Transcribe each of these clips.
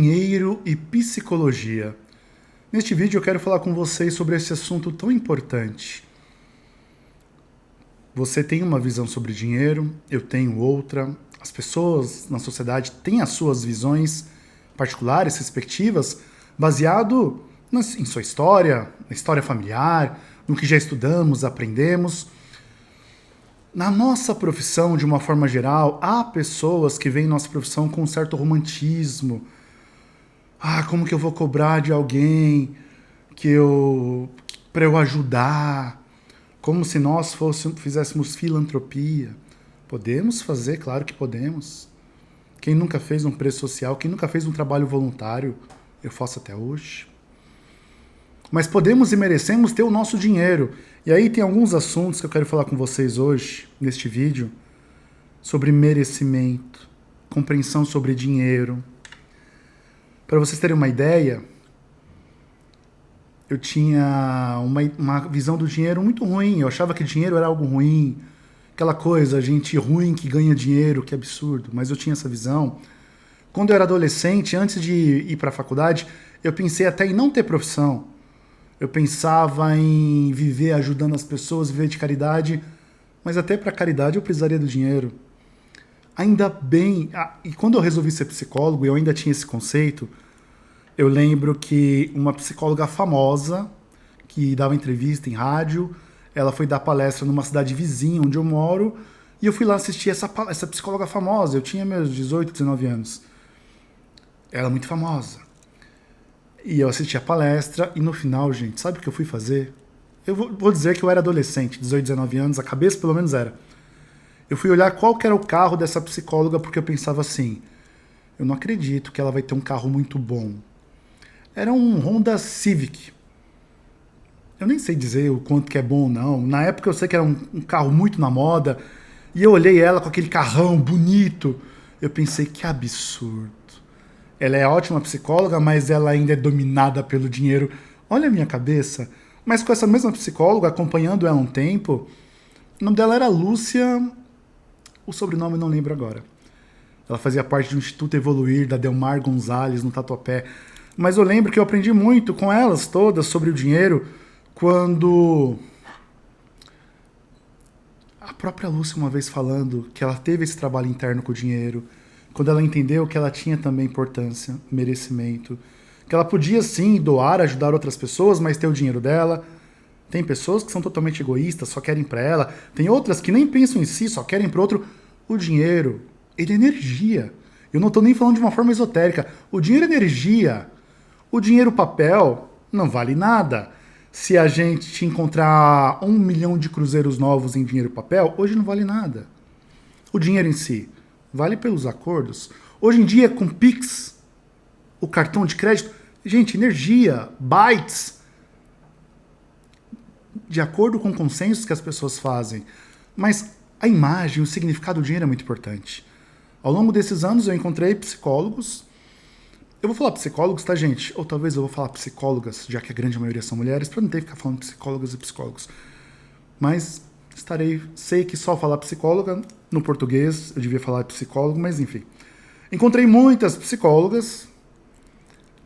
Dinheiro e psicologia. Neste vídeo eu quero falar com vocês sobre esse assunto tão importante. Você tem uma visão sobre dinheiro, eu tenho outra. As pessoas na sociedade têm as suas visões particulares, respectivas, baseado em sua história, na história familiar, no que já estudamos, aprendemos. Na nossa profissão, de uma forma geral, há pessoas que veem nossa profissão com um certo romantismo. Como que eu vou cobrar de alguém para eu ajudar? Como se nós fizéssemos filantropia. Podemos fazer, claro que podemos. Quem nunca fez um preço social, quem nunca fez um trabalho voluntário, eu faço até hoje. Mas podemos e merecemos ter o nosso dinheiro. E aí tem alguns assuntos que eu quero falar com vocês hoje, neste vídeo, sobre merecimento, compreensão sobre dinheiro. Para vocês terem uma ideia, eu tinha uma visão do dinheiro muito ruim. Eu achava que dinheiro era algo ruim, aquela coisa, gente ruim que ganha dinheiro, que absurdo. Mas eu tinha essa visão. Quando eu era adolescente, antes de ir para a faculdade, eu pensei até em não ter profissão. Eu pensava em viver ajudando as pessoas, viver de caridade, mas até para caridade eu precisaria do dinheiro. Ainda bem, e quando eu resolvi ser psicólogo, eu ainda tinha esse conceito. Eu lembro que uma psicóloga famosa, que dava entrevista em rádio, ela foi dar palestra numa cidade vizinha onde eu moro, e eu fui lá assistir essa psicóloga famosa. Eu tinha meus 18, 19 anos. Ela é muito famosa. E eu assisti a palestra, e no final, gente, sabe o que eu fui fazer? Eu vou dizer que eu era adolescente, 18, 19 anos, a cabeça pelo menos era. Eu fui olhar qual que era o carro dessa psicóloga, porque eu pensava assim, eu não acredito que ela vai ter um carro muito bom. Era um Honda Civic. Eu nem sei dizer o quanto que é bom ou não. Na época eu sei que era um carro muito na moda. E eu olhei ela com aquele carrão bonito. Eu pensei, que absurdo. Ela é ótima psicóloga, mas ela ainda é dominada pelo dinheiro. Olha a minha cabeça. Mas com essa mesma psicóloga, acompanhando ela um tempo, o nome dela era Lúcia... O sobrenome eu não lembro agora. Ela fazia parte do Instituto Evoluir, da Delmar Gonzalez, no Tatuapé. Mas eu lembro que eu aprendi muito com elas todas sobre o dinheiro quando a própria Lúcia uma vez falando que ela teve esse trabalho interno com o dinheiro, quando ela entendeu que ela tinha também importância, merecimento, que ela podia sim doar, ajudar outras pessoas, mas ter o dinheiro dela. Tem pessoas que são totalmente egoístas, só querem para ela. Tem outras que nem pensam em si, só querem para outro. O dinheiro, ele é energia. Eu não estou nem falando de uma forma esotérica. O dinheiro é energia. O dinheiro papel não vale nada. Se a gente encontrar 1 milhão de cruzeiros novos em dinheiro papel, hoje não vale nada. O dinheiro em si vale pelos acordos. Hoje em dia, com Pix, o cartão de crédito, gente, energia, bytes, de acordo com consensos que as pessoas fazem. Mas a imagem, o significado do dinheiro é muito importante. Ao longo desses anos eu encontrei psicólogos. Eu vou falar psicólogos, tá, gente? Ou talvez eu vou falar psicólogas, já que a grande maioria são mulheres, para não ter que ficar falando psicólogas e psicólogos. Mas sei que só falar psicóloga, no português eu devia falar psicólogo, mas enfim. Encontrei muitas psicólogas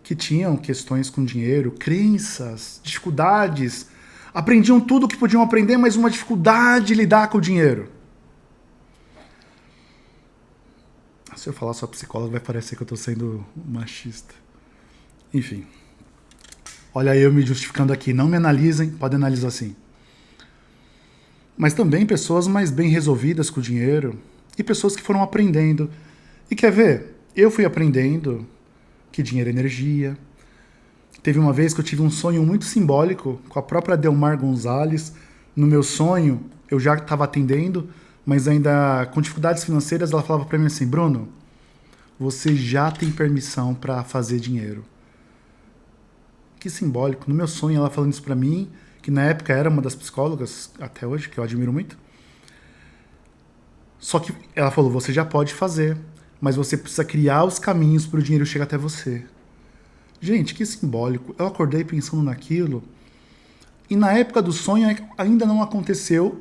que tinham questões com dinheiro, crenças, dificuldades. Aprendiam tudo o que podiam aprender, mas uma dificuldade de lidar com o dinheiro. Se eu falar só psicólogo, vai parecer que eu estou sendo machista. Enfim. Olha eu me justificando aqui. Não me analisem, podem analisar assim. Mas também pessoas mais bem resolvidas com o dinheiro e pessoas que foram aprendendo. E quer ver? Eu fui aprendendo que dinheiro é energia. Teve uma vez que eu tive um sonho muito simbólico com a própria Delmar Gonzalez. No meu sonho, eu já estava atendendo, mas ainda com dificuldades financeiras, ela falava para mim assim, Bruno, você já tem permissão para fazer dinheiro. Que simbólico. No meu sonho, ela falando isso para mim, que na época era uma das psicólogas, até hoje, que eu admiro muito. Só que ela falou, você já pode fazer, mas você precisa criar os caminhos para o dinheiro chegar até você. Gente, que simbólico. Eu acordei pensando naquilo, e na época do sonho ainda não aconteceu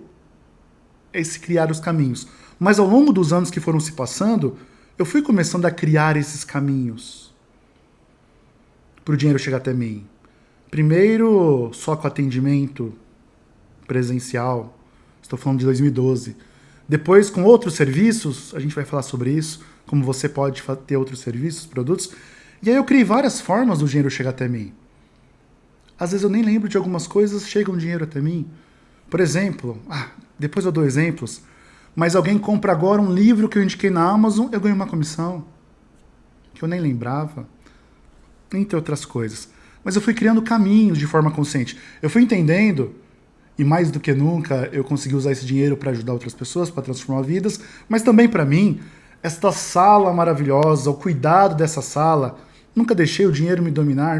esse criar os caminhos. Mas ao longo dos anos que foram se passando, eu fui começando a criar esses caminhos. para o dinheiro chegar até mim? Primeiro, só com atendimento presencial, estou falando de 2012. Depois, com outros serviços, a gente vai falar sobre isso, como você pode ter outros serviços, produtos. E aí eu criei várias formas do dinheiro chegar até mim. Às vezes eu nem lembro de algumas coisas, chega um dinheiro até mim. Por exemplo, depois eu dou exemplos, mas alguém compra agora um livro que eu indiquei na Amazon, eu ganho uma comissão, que eu nem lembrava, entre outras coisas. Mas eu fui criando caminhos de forma consciente. Eu fui entendendo, e mais do que nunca, eu consegui usar esse dinheiro para ajudar outras pessoas, para transformar vidas, mas também para mim, esta sala maravilhosa, o cuidado dessa sala, nunca deixei o dinheiro me dominar,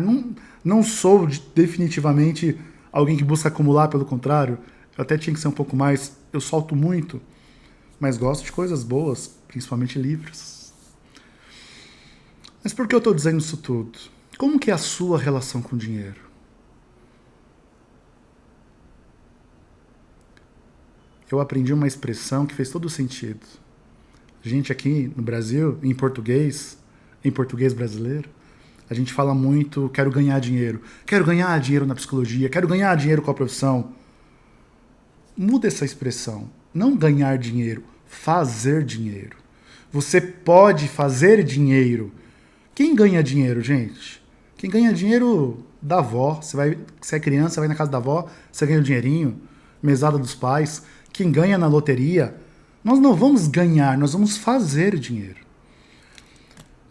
não sou definitivamente alguém que busca acumular, pelo contrário, eu até tinha que ser um pouco mais, eu solto muito, mas gosto de coisas boas, principalmente livros. Mas por que eu estou dizendo isso tudo? Como que é a sua relação com o dinheiro? Eu aprendi uma expressão que fez todo sentido. A gente aqui no Brasil, em português brasileiro, a gente fala muito, quero ganhar dinheiro na psicologia, quero ganhar dinheiro com a profissão. Muda essa expressão. Não ganhar dinheiro, fazer dinheiro. Você pode fazer dinheiro. Quem ganha dinheiro, gente? Quem ganha dinheiro da avó. Você é criança, vai na casa da avó, você ganha o dinheirinho, mesada dos pais. Quem ganha na loteria, nós não vamos ganhar, nós vamos fazer dinheiro.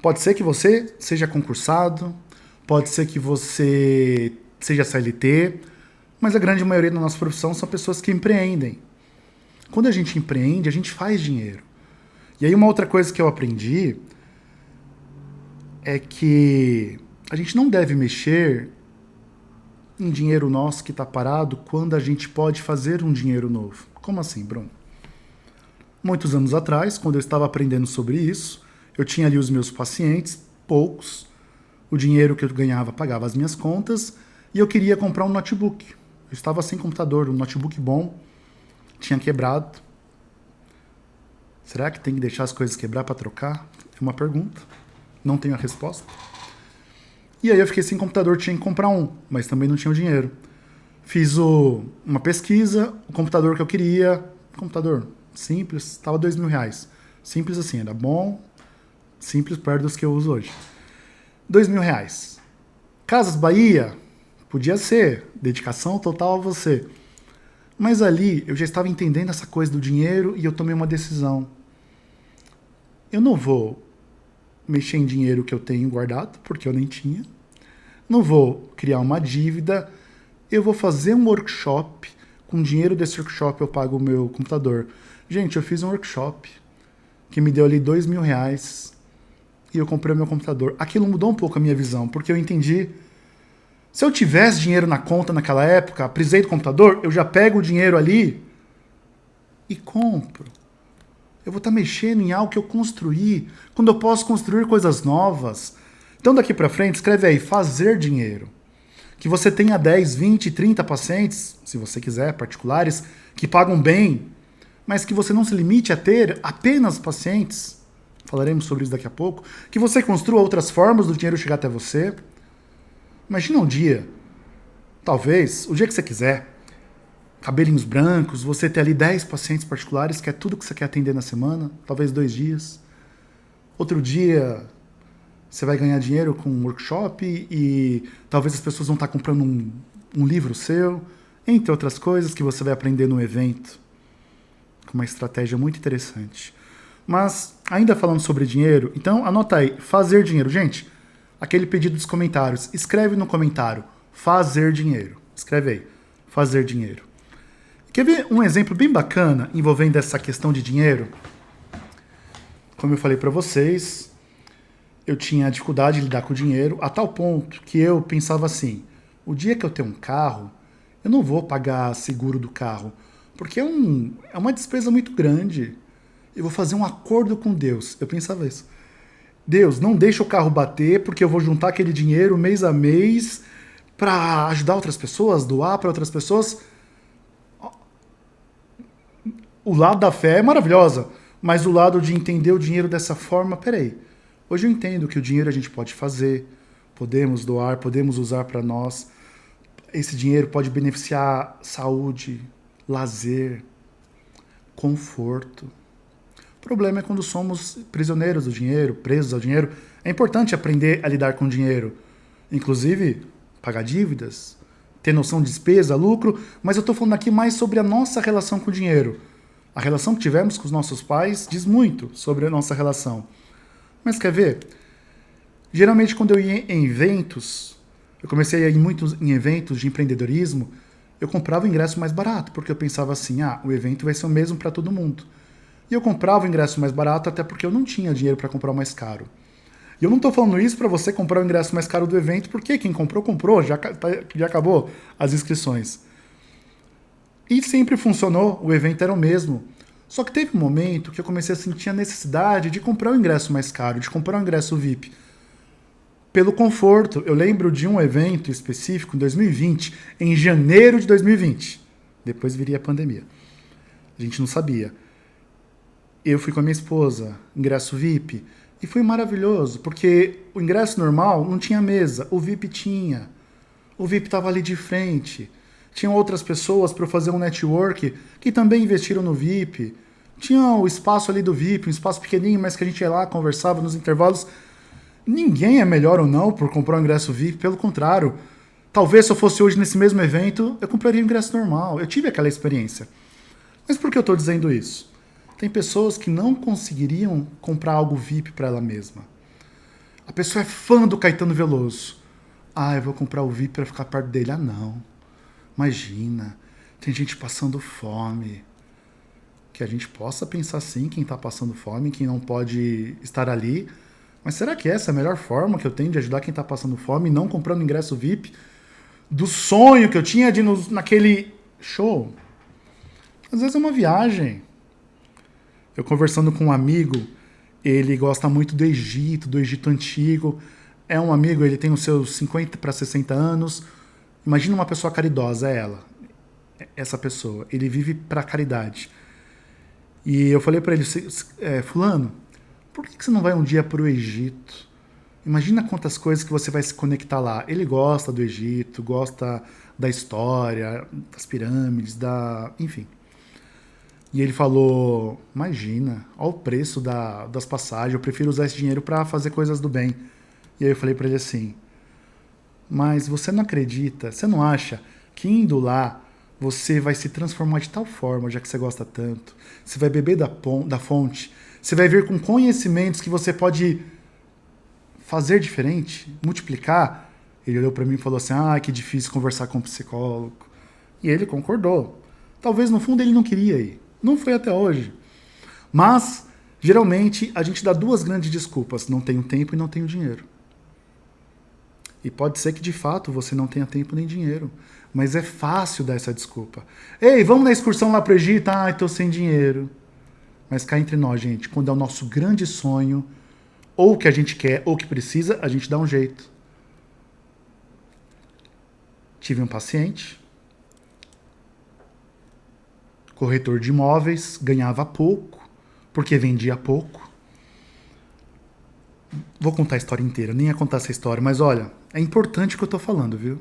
Pode ser que você seja concursado, pode ser que você seja CLT, mas a grande maioria da nossa profissão são pessoas que empreendem. Quando a gente empreende, a gente faz dinheiro. E aí uma outra coisa que eu aprendi é que a gente não deve mexer em dinheiro nosso que está parado quando a gente pode fazer um dinheiro novo. Como assim, Bruno? Muitos anos atrás, quando eu estava aprendendo sobre isso, eu tinha ali os meus pacientes, poucos, o dinheiro que eu ganhava pagava as minhas contas e eu queria comprar um notebook. Eu estava sem computador, um notebook bom, tinha quebrado. Será que tem que deixar as coisas quebrar para trocar? É uma pergunta, não tenho a resposta. E aí eu fiquei sem computador, tinha que comprar um, mas também não tinha o dinheiro. Fiz uma pesquisa, o computador que eu queria, computador simples, estava R$2.000. Simples assim, era bom, simples perto dos que eu uso hoje. R$2.000. Casas Bahia, podia ser, dedicação total a você. Mas ali eu já estava entendendo essa coisa do dinheiro e eu tomei uma decisão. Eu não vou mexer em dinheiro que eu tenho guardado, porque eu nem tinha. Não vou criar uma dívida. Eu vou fazer um workshop. Com dinheiro desse workshop eu pago o meu computador. Gente, eu fiz um workshop que me deu ali R$2.000 e eu comprei o meu computador. Aquilo mudou um pouco a minha visão, porque eu entendi. Se eu tivesse dinheiro na conta naquela época, precisei do computador, eu já pego o dinheiro ali e compro. Eu vou estar mexendo em algo que eu construí, quando eu posso construir coisas novas. Então daqui para frente, escreve aí, fazer dinheiro. Que você tenha 10, 20, 30 pacientes, se você quiser, particulares, que pagam bem, mas que você não se limite a ter apenas pacientes. Falaremos sobre isso daqui a pouco. Que você construa outras formas do dinheiro chegar até você. Imagina um dia, talvez, o dia que você quiser, cabelinhos brancos, você ter ali 10 pacientes particulares, que é tudo que você quer atender na semana, talvez 2 dias. Outro dia, você vai ganhar dinheiro com um workshop e talvez as pessoas vão estar comprando um livro seu, entre outras coisas que você vai aprender no evento. Com uma estratégia muito interessante. Mas, ainda falando sobre dinheiro, então anota aí, fazer dinheiro. Gente, aquele pedido dos comentários, escreve no comentário, fazer dinheiro. Escreve aí, fazer dinheiro. Quer ver um exemplo bem bacana envolvendo essa questão de dinheiro? Como eu falei para vocês, eu tinha dificuldade de lidar com o dinheiro a tal ponto que eu pensava assim, o dia que eu tenho um carro, eu não vou pagar seguro do carro, porque é uma despesa muito grande. Eu vou fazer um acordo com Deus. Eu pensava isso. Deus, não deixa o carro bater, porque eu vou juntar aquele dinheiro mês a mês para ajudar outras pessoas, doar para outras pessoas. O lado da fé é maravilhosa, mas o lado de entender o dinheiro dessa forma, peraí. Hoje eu entendo que o dinheiro a gente pode fazer, podemos doar, podemos usar para nós. Esse dinheiro pode beneficiar saúde, lazer, conforto. O problema é quando somos prisioneiros do dinheiro, presos ao dinheiro. É importante aprender a lidar com o dinheiro. Inclusive, pagar dívidas, ter noção de despesa, lucro, mas eu estou falando aqui mais sobre a nossa relação com o dinheiro. A relação que tivemos com os nossos pais diz muito sobre a nossa relação. Mas quer ver? Geralmente quando eu ia em eventos, eu comecei a ir muito em eventos de empreendedorismo, eu comprava o ingresso mais barato, porque eu pensava assim, o evento vai ser o mesmo para todo mundo. E eu comprava o ingresso mais barato até porque eu não tinha dinheiro para comprar o mais caro. E eu não estou falando isso para você comprar o ingresso mais caro do evento, porque quem comprou, comprou, já acabou as inscrições. E sempre funcionou, o evento era o mesmo. Só que teve um momento que eu comecei a sentir a necessidade de comprar o ingresso mais caro, de comprar o ingresso VIP. Pelo conforto. Eu lembro de um evento específico em 2020, em janeiro de 2020. Depois viria a pandemia. A gente não sabia. Eu fui com a minha esposa, ingresso VIP, e foi maravilhoso, porque o ingresso normal não tinha mesa, o VIP tinha. O VIP estava ali de frente. Tinham outras pessoas para fazer um network que também investiram no VIP. Tinha o espaço ali do VIP, um espaço pequenininho, mas que a gente ia lá, conversava nos intervalos. Ninguém é melhor ou não por comprar um ingresso VIP, pelo contrário. Talvez se eu fosse hoje nesse mesmo evento, eu compraria um ingresso normal. Eu tive aquela experiência. Mas por que eu estou dizendo isso? Tem pessoas que não conseguiriam comprar algo VIP para ela mesma. A pessoa é fã do Caetano Veloso. Eu vou comprar o VIP para ficar perto dele. Não. Imagina, tem gente passando fome. Que a gente possa pensar sim, quem está passando fome, quem não pode estar ali. Mas será que essa é a melhor forma que eu tenho de ajudar quem está passando fome, não comprando ingresso VIP? Do sonho que eu tinha de ir naquele show? Às vezes é uma viagem. Eu conversando com um amigo, ele gosta muito do Egito antigo. É um amigo, ele tem os seus 50 para 60 anos. Imagina uma pessoa caridosa, é ela. Essa pessoa. Ele vive para caridade. E eu falei para ele, fulano, por que você não vai um dia para o Egito? Imagina quantas coisas que você vai se conectar lá. Ele gosta do Egito, gosta da história, das pirâmides, enfim. E ele falou, imagina, olha o preço das passagens, eu prefiro usar esse dinheiro para fazer coisas do bem. E aí eu falei para ele assim, mas você não acredita, você não acha que indo lá você vai se transformar de tal forma, já que você gosta tanto, você vai beber da fonte, você vai vir com conhecimentos que você pode fazer diferente, multiplicar? Ele olhou para mim e falou assim, que difícil conversar com um psicólogo. E ele concordou. Talvez no fundo ele não queria ir. Não foi até hoje. Mas, geralmente, a gente dá duas grandes desculpas. Não tenho tempo e não tenho dinheiro. E pode ser que, de fato, você não tenha tempo nem dinheiro. Mas é fácil dar essa desculpa. Ei, vamos na excursão lá pro Egito? Estou sem dinheiro. Mas cá entre nós, gente, quando é o nosso grande sonho, ou que a gente quer, ou que precisa, a gente dá um jeito. Tive um paciente, corretor de imóveis, ganhava pouco, porque vendia pouco. Vou contar a história inteira, nem ia contar essa história, mas olha, é importante o que eu tô falando, viu?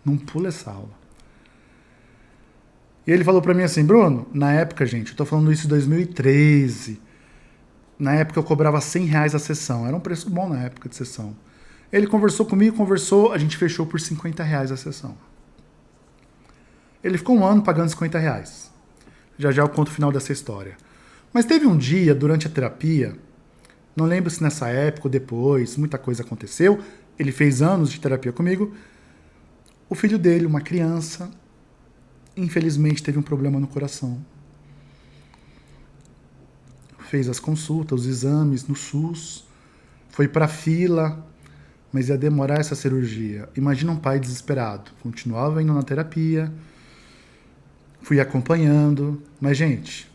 Não pula essa aula. E ele falou pra mim assim, Bruno, na época, gente, eu tô falando isso em 2013, na época eu cobrava R$100 a sessão, era um preço bom na época de sessão. Ele conversou comigo, a gente fechou por R$50 a sessão. Ele ficou um ano pagando R$50. Já eu conto o final dessa história. Mas teve um dia, durante a terapia, não lembro se nessa época ou depois, muita coisa aconteceu, ele fez anos de terapia comigo, o filho dele, uma criança, infelizmente teve um problema no coração. Fez as consultas, os exames no SUS, foi para fila, mas ia demorar essa cirurgia. Imagina um pai desesperado. Continuava indo na terapia, fui acompanhando, mas, gente,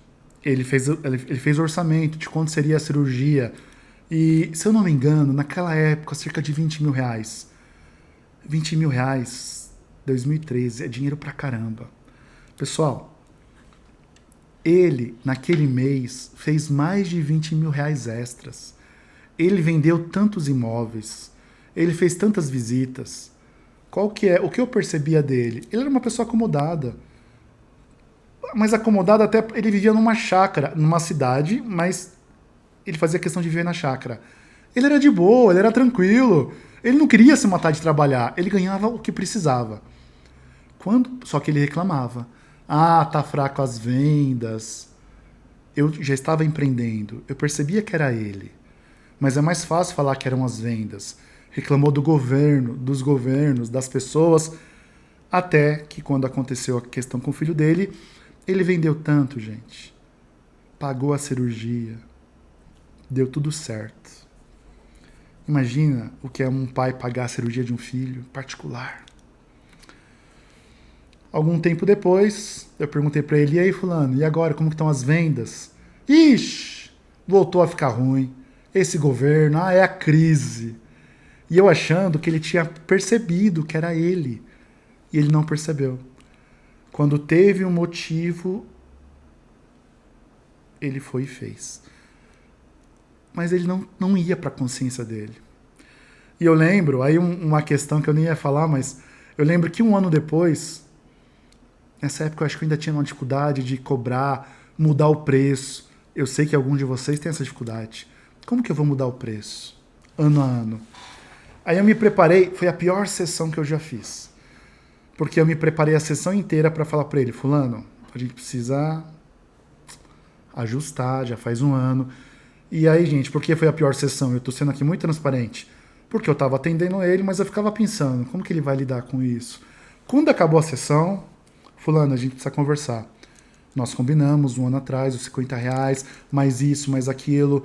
ele fez orçamento de quanto seria a cirurgia. E, se eu não me engano, naquela época, cerca de R$20 mil. R$20 mil, 2013, é dinheiro pra caramba. Pessoal, ele, naquele mês, fez mais de R$20 mil extras. Ele vendeu tantos imóveis. Ele fez tantas visitas. Qual que é? O que eu percebia dele? Ele era uma pessoa acomodada. Mas acomodado até... Ele vivia numa chácara, numa cidade, mas ele fazia questão de viver na chácara. Ele era de boa, ele era tranquilo. Ele não queria se matar de trabalhar. Ele ganhava o que precisava. Só que ele reclamava. Ah, tá fraco as vendas. Eu já estava empreendendo. Eu percebia que era ele. Mas é mais fácil falar que eram as vendas. Reclamou do governo, dos governos, das pessoas. Até que quando aconteceu a questão com o filho dele, ele vendeu tanto, gente. Pagou a cirurgia. Deu tudo certo. Imagina o que é um pai pagar a cirurgia de um filho particular. Algum tempo depois, eu perguntei para ele, e aí fulano, e agora, como que estão as vendas? Ixi, voltou a ficar ruim. Esse governo, é a crise. E eu achando que ele tinha percebido que era ele. E ele não percebeu. Quando teve um motivo, ele foi e fez. Mas ele não ia para a consciência dele. E eu lembro, aí uma questão que eu nem ia falar, mas eu lembro que um ano depois, nessa época eu acho que eu ainda tinha uma dificuldade de cobrar, mudar o preço. Eu sei que algum de vocês tem essa dificuldade. Como que eu vou mudar o preço? Ano a ano. Aí eu me preparei, foi a pior sessão que eu já fiz. Porque eu me preparei a sessão inteira para falar para ele, fulano, a gente precisa ajustar, já faz um ano. E aí, gente, por que foi a pior sessão? Eu tô sendo aqui muito transparente. Porque eu tava atendendo ele, mas eu ficava pensando, como que ele vai lidar com isso? Quando acabou a sessão, fulano, a gente precisa conversar. Nós combinamos um ano atrás, os R$50, mais isso, mais aquilo.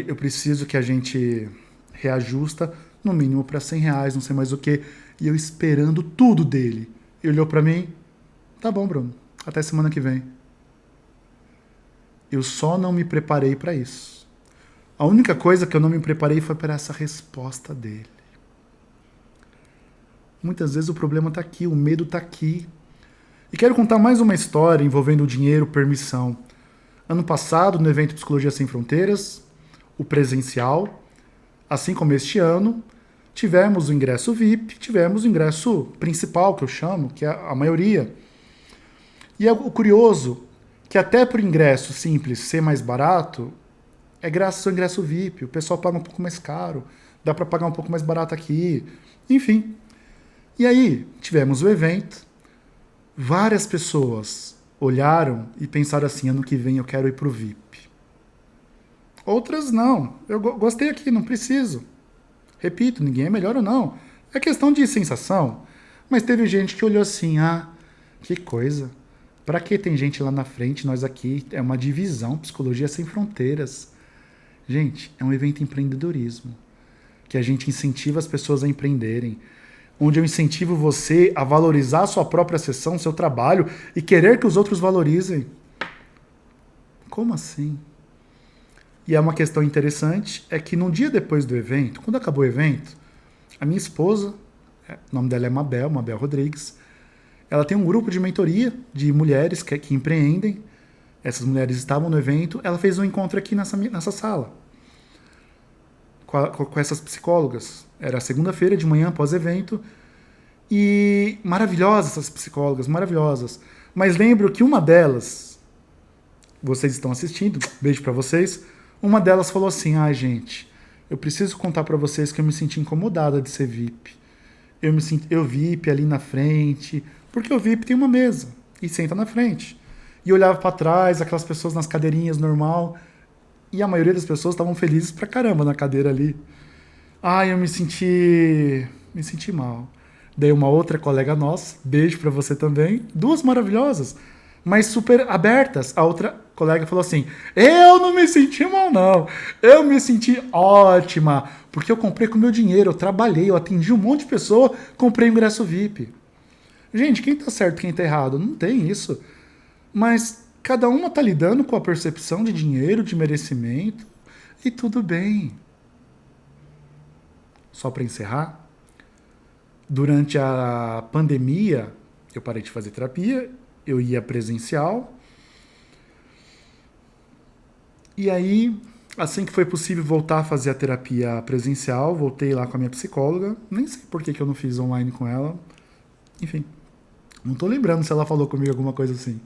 Eu preciso que a gente reajusta no mínimo para R$100, não sei mais o que. E eu esperando tudo dele. Ele olhou para mim, tá bom, Bruno, até semana que vem. Eu só não me preparei para isso. A única coisa que eu não me preparei foi para essa resposta dele. Muitas vezes o problema está aqui, o medo está aqui. E quero contar mais uma história envolvendo dinheiro, permissão. Ano passado, no evento Psicologia Sem Fronteiras, o presencial, assim como este ano, tivemos o ingresso VIP, tivemos o ingresso principal, que eu chamo, que é a maioria. E é o curioso que até para o ingresso simples ser mais barato, é graças ao ingresso VIP. O pessoal paga um pouco mais caro, dá para pagar um pouco mais barato aqui, enfim. E aí, tivemos o evento, várias pessoas olharam e pensaram assim, ano que vem eu quero ir para o VIP. Outras não, eu gostei aqui, não preciso. Repito, ninguém é melhor ou não. É questão de sensação. Mas teve gente que olhou assim, ah, que coisa. Pra que tem gente lá na frente, nós aqui, é uma divisão, Psicologia Sem Fronteiras. Gente, é um evento de empreendedorismo, que a gente incentiva as pessoas a empreenderem, onde eu incentivo você a valorizar a sua própria sessão, seu trabalho, e querer que os outros valorizem. Como assim? E é uma questão interessante, é que no dia depois do evento, quando acabou o evento, a minha esposa, o nome dela é Mabel Rodrigues, ela tem um grupo de mentoria de mulheres que empreendem. Essas mulheres estavam no evento, ela fez um encontro aqui nessa sala, com essas psicólogas. Era segunda-feira de manhã, pós-evento, e maravilhosas essas psicólogas, maravilhosas. Mas lembro que uma delas, vocês estão assistindo, beijo pra vocês, uma delas falou assim, gente, eu preciso contar pra vocês que eu me senti incomodada de ser VIP. Eu VIP ali na frente, porque o VIP tem uma mesa e senta na frente. E olhava para trás, aquelas pessoas nas cadeirinhas normal, e a maioria das pessoas estavam felizes pra caramba na cadeira ali. Eu me senti mal. Daí uma outra colega nossa, beijo pra você também, duas maravilhosas, mas super abertas. A outra colega falou assim, eu não me senti mal não, eu me senti ótima, porque eu comprei com meu dinheiro, eu trabalhei, eu atendi um monte de pessoa, comprei o ingresso VIP. Gente, quem tá certo, quem tá errado? Não tem isso. Mas cada uma tá lidando com a percepção de dinheiro, de merecimento, e tudo bem. Só para encerrar, durante a pandemia, eu parei de fazer terapia, eu ia presencial, e aí Assim que foi possível voltar a fazer a terapia presencial, voltei lá com a minha psicóloga. Nem sei por que eu não fiz online com ela. Enfim, não tô lembrando se ela falou comigo alguma coisa assim.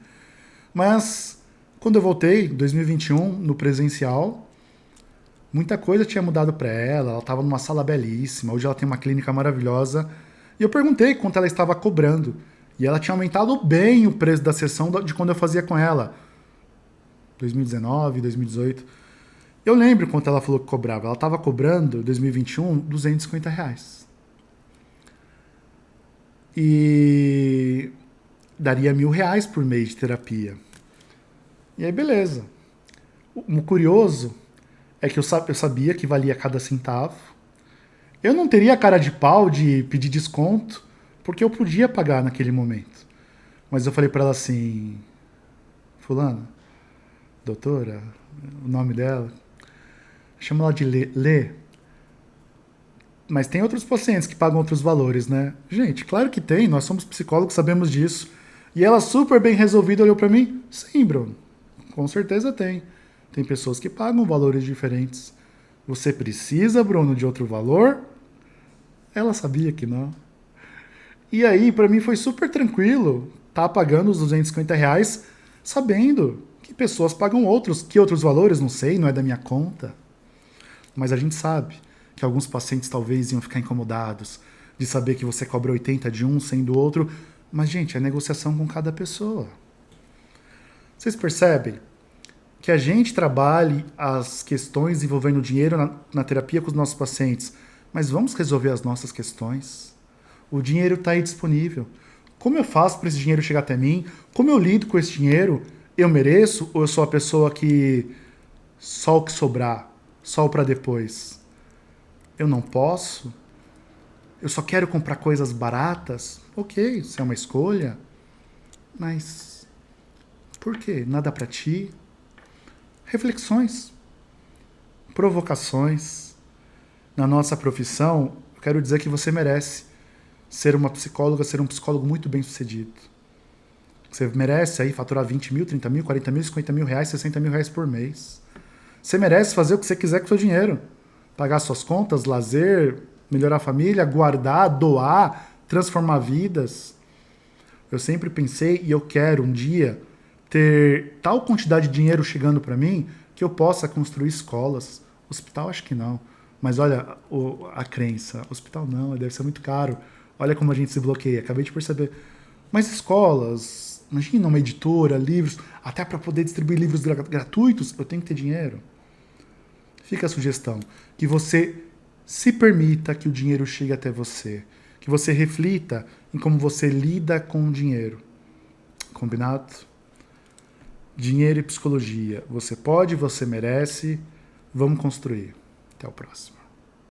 Mas quando eu voltei, em 2021, no presencial, muita coisa tinha mudado para ela. Ela estava numa sala belíssima. Hoje ela tem uma clínica maravilhosa. E eu perguntei quanto ela estava cobrando. E ela tinha aumentado bem o preço da sessão de quando eu fazia com ela. 2019, 2018. Eu lembro quanto ela falou que cobrava. Ela estava cobrando, em 2021, R$ 250. E daria R$ 1.000 por mês de terapia. E aí, beleza. O curioso é que eu sabia que valia cada centavo. Eu não teria cara de pau de pedir desconto, porque eu podia pagar naquele momento. Mas eu falei para ela assim, fulana, doutora, o nome dela, chama ela de Lê. Mas tem outros pacientes que pagam outros valores, né? Gente, claro que tem, nós somos psicólogos, sabemos disso. E ela super bem resolvida olhou para mim, sim, Bruno, com certeza tem. Tem pessoas que pagam valores diferentes. Você precisa, Bruno, de outro valor? Ela sabia que não. E aí, para mim foi super tranquilo tá pagando os R$ 250, sabendo que pessoas pagam outros, que outros valores, não sei, não é da minha conta. Mas a gente sabe que alguns pacientes talvez iam ficar incomodados de saber que você cobra 80 de um, 100 do outro. Mas, gente, é negociação com cada pessoa. Vocês percebem que a gente trabalhe as questões envolvendo dinheiro na terapia com os nossos pacientes, mas vamos resolver as nossas questões. O dinheiro está aí disponível. Como eu faço para esse dinheiro chegar até mim? Como eu lido com esse dinheiro? Eu mereço ou eu sou a pessoa que só o que sobrar, só o para depois? Eu não posso? Eu só quero comprar coisas baratas? Ok, isso é uma escolha. Mas por quê? Nada para ti? Reflexões, provocações. Na nossa profissão, eu quero dizer que você merece ser uma psicóloga, ser um psicólogo muito bem sucedido. Você merece aí faturar 20 mil, 30 mil, 40 mil, 50 mil reais, 60 mil reais por mês. Você merece fazer o que você quiser com o seu dinheiro. Pagar suas contas, lazer, melhorar a família, guardar, doar, transformar vidas. Eu sempre pensei e eu quero um dia ter tal quantidade de dinheiro chegando para mim que eu possa construir escolas. Hospital acho que não. Mas olha a crença. Hospital não, deve ser muito caro. Olha como a gente se bloqueia. Acabei de perceber. Mas escolas, imagina uma editora, livros, até para poder distribuir livros gratuitos, eu tenho que ter dinheiro. Fica a sugestão, que você se permita que o dinheiro chegue até você. Que você reflita em como você lida com o dinheiro. Combinado? Dinheiro e psicologia. Você pode, você merece. Vamos construir. Até o próximo.